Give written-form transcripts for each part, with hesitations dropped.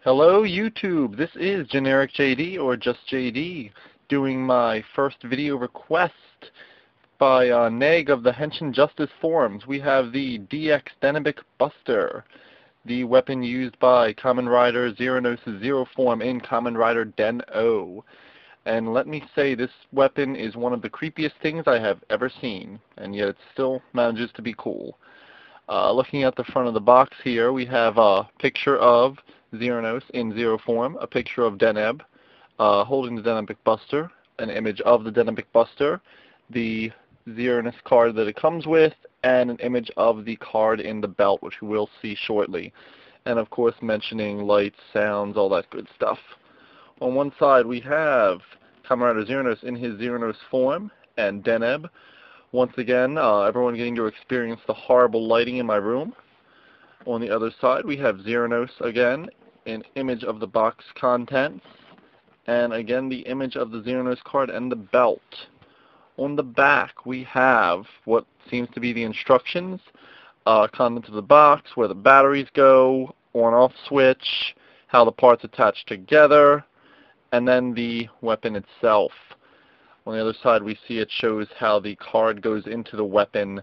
Hello YouTube, this is Generic JD or just JD doing my first video request by Neg of the Henshin Justice Forums. We have the Denebic Buster, the weapon used by Kamen Rider Zeronos' Zero form in Kamen Rider Den-O. And let me say, this weapon is one of the creepiest things I have ever seen, and yet it still manages to be cool. Looking at the front of the box here, we have a picture of Zeronos in Zero form, a picture of Deneb holding the Denebic Buster, an image of the Denebic Buster, the Zeronos card that it comes with, and an image of the card in the belt, which we will see shortly. And of course mentioning lights, sounds, all that good stuff. On one side we have Kamen Rider Zeronos in his Zeronos form, and Deneb. Once again, everyone getting to experience the horrible lighting in my room. On the other side we have Zeronos again, an image of the box contents, and again the image of the Zeronos card and the belt. On the back we have what seems to be the instructions, contents of the box, where the batteries go, on-off switch, how the parts attach together, and then the weapon itself. On the other side we see it shows how the card goes into the weapon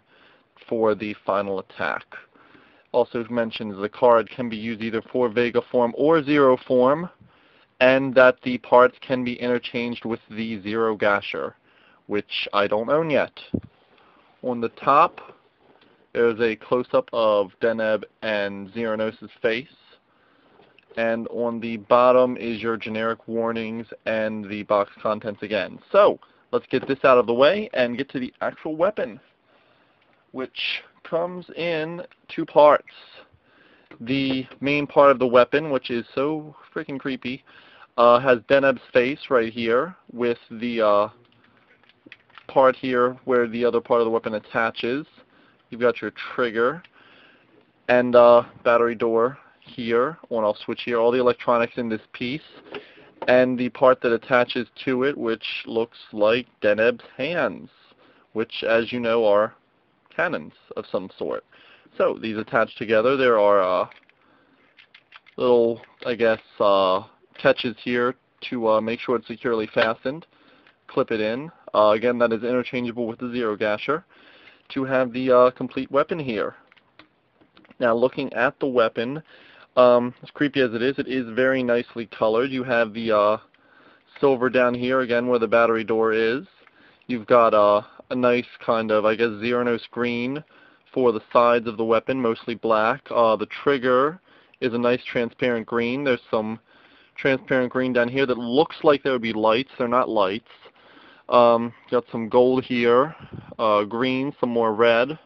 for the final attack. Also mentions the card can be used either for Vega form or Zero form, and that the parts can be interchanged with the Zero Gasher, which I don't own yet. On the top, there's a close-up of Deneb and Zeronos' face, and on the bottom is your generic warnings and the box contents again. So, let's get this out of the way and get to the actual weapon, which comes in two parts. The main part of the weapon, which is so freaking creepy, has Deneb's face right here with the part here where the other part of the weapon attaches. You've got your trigger and battery door here, on-off switch here, all the electronics in this piece, and the part that attaches to it, which looks like Deneb's hands, which, as you know, are cannons of some sort. So these attached together. There are little, I guess, catches here to make sure it's securely fastened. Clip it in. Again, that is interchangeable with the Zero Gasher to have the complete weapon here. Now, looking at the weapon, as creepy as it is very nicely colored. You have the silver down here, again, where the battery door is. You've got a nice kind of, I guess, Zeronos green for the sides of the weapon, mostly black. The trigger is a nice transparent green. There's some transparent green down here that looks like there would be lights. They're not lights. Got some gold here, green, some more red.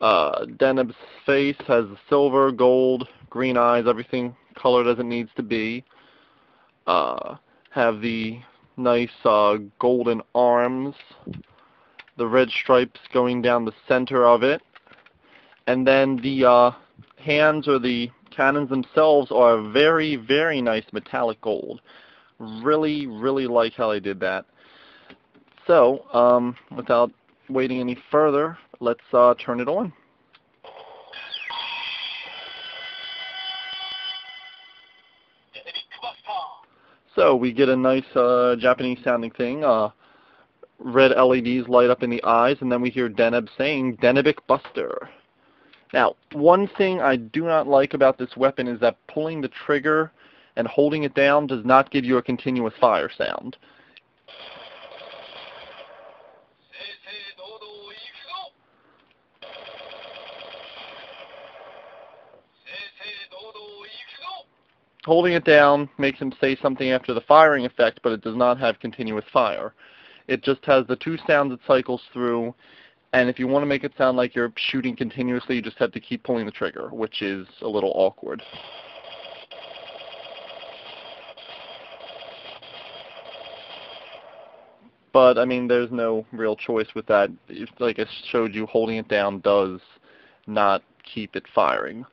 Deneb's face has silver, gold, green eyes, everything colored as it needs to be. Have the nice golden arms, the red stripes going down the center of it, and then the hands or the cannons themselves are very, very nice metallic gold. Really, really like how they did that. So, without waiting any further, let's turn it on. So we get a nice Japanese sounding thing. Red LEDs light up in the eyes, and then we hear Deneb saying, Denebic Buster. Now, one thing I do not like about this weapon is that pulling the trigger and holding it down does not give you a continuous fire sound. Holding it down makes him say something after the firing effect, but it does not have continuous fire. It just has the two sounds it cycles through, and if you want to make it sound like you're shooting continuously, you just have to keep pulling the trigger, which is a little awkward. But, I mean, there's no real choice with that. Like I showed you, holding it down does not keep it firing,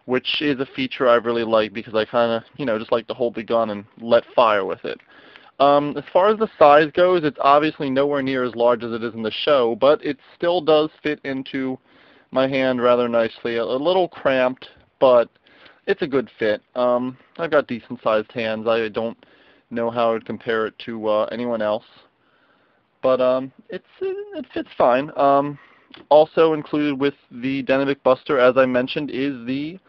which is a feature I really like because I kind of, just like to hold the gun and let fire with it. As far as the size goes, it's obviously nowhere near as large as it is in the show, but it still does fit into my hand rather nicely. A little cramped, but it's a good fit. I've got decent sized hands. I don't know how I would compare it to anyone else, but it fits fine. Also included with the Denebic Buster, as I mentioned, is the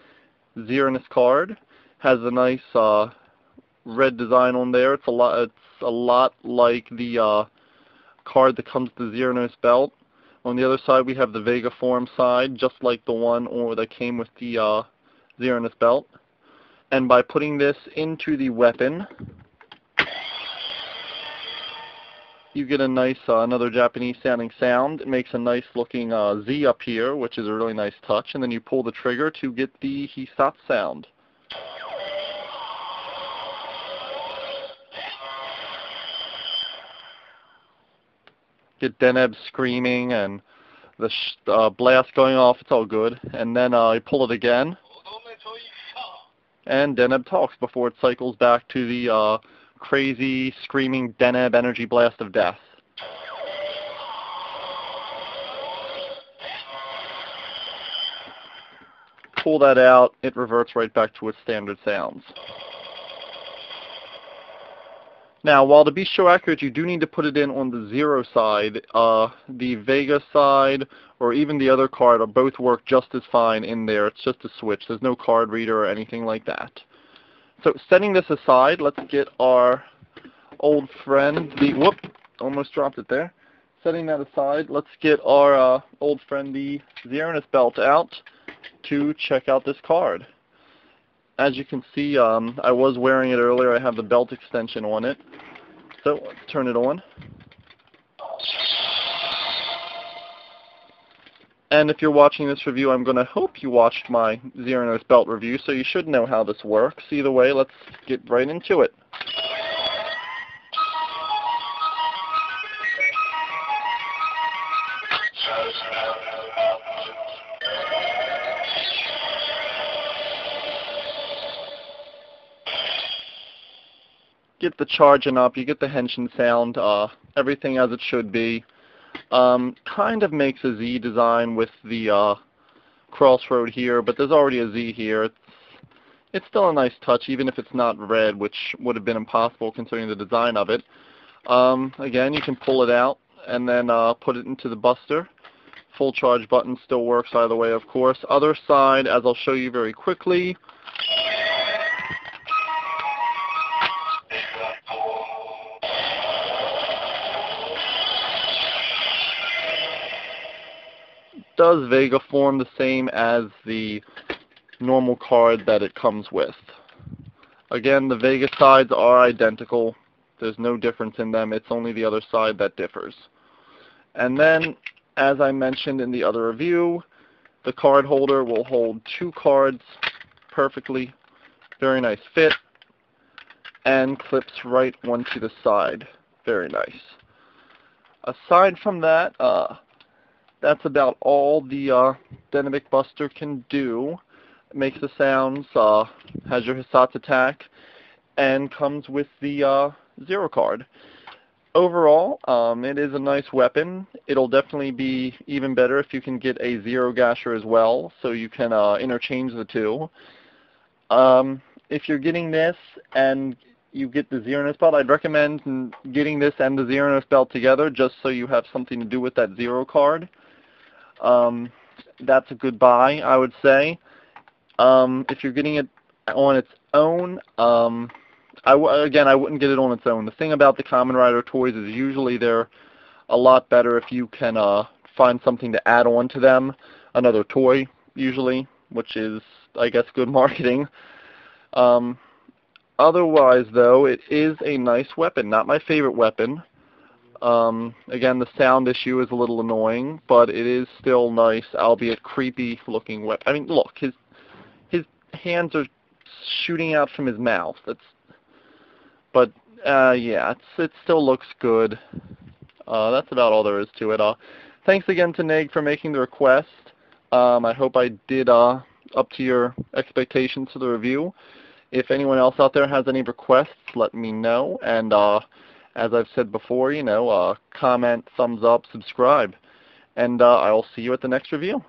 Zeronos card. Has a nice red design on there. It's a lot like the card that comes with the Zeronos belt. On the other side, we have the Vega form side, just like the one that came with the Zeronos belt. And by putting this into the weapon, you get a nice, another Japanese sounding sound. It makes a nice looking Z up here, which is a really nice touch. And then you pull the trigger to get the Hisatsu sound. Get Deneb screaming and the blast going off. It's all good. And then you pull it again, and Deneb talks before it cycles back to the crazy screaming Deneb energy blast of death. Pull that out, it reverts right back to its standard sounds. Now, while to be so accurate, you do need to put it in on the Zero side. The Vega side, or even the other card, both work just as fine in there. It's just a switch. There's no card reader or anything like that. So, setting this aside, let's get our old friend, whoop, almost dropped it there. Setting that aside, let's get our old friend, the Zeronos belt out to check out this card. As you can see, I was wearing it earlier. I have the belt extension on it. So let's turn it on. And if you're watching this review, I'm going to hope you watched my Zeronos belt review, so you should know how this works. Either way, let's get right into it. Get the charging up, you get the henshin sound, everything as it should be. Kind of makes a Z design with the crossroad here, but there's already a Z here. It's still a nice touch, even if it's not red, which would have been impossible considering the design of it. Again, you can pull it out and then put it into the Buster. Full charge button still works either way, of course. Other side, as I'll show you very quickly. Does Vega form the same as the normal card that it comes with. Again, the Vega sides are identical. There's no difference in them. It's only the other side that differs. And then, as I mentioned in the other review, the card holder will hold 2 cards perfectly. Very nice fit. And clips right onto the side. Very nice. Aside from that, that's about all the Denebic Buster can do. It makes the sounds, has your Hisatsu attack, and comes with the Zero card. Overall, it is a nice weapon. It'll definitely be even better if you can get a Zero Gasher as well, so you can interchange the two. If you're getting this and you get the Zeronos belt, I'd recommend getting this and the Zeronos belt together just so you have something to do with that Zero card. That's a good buy, I would say. If you're getting it on its own, again, I wouldn't get it on its own. The thing about the Kamen Rider toys is usually they're a lot better if you can find something to add on to them, another toy usually, which is, I guess, good marketing. Otherwise, though, it is a nice weapon. Not my favorite weapon. Again, the sound issue is a little annoying, but it is still nice, albeit creepy-looking weapon. I mean, look, his hands are shooting out from his mouth. Yeah, it still looks good. That's about all there is to it. Thanks again to Neg for making the request. I hope I did up to your expectations for the review. If anyone else out there has any requests, let me know. And as I've said before, comment, thumbs up, subscribe. And I'll see you at the next review.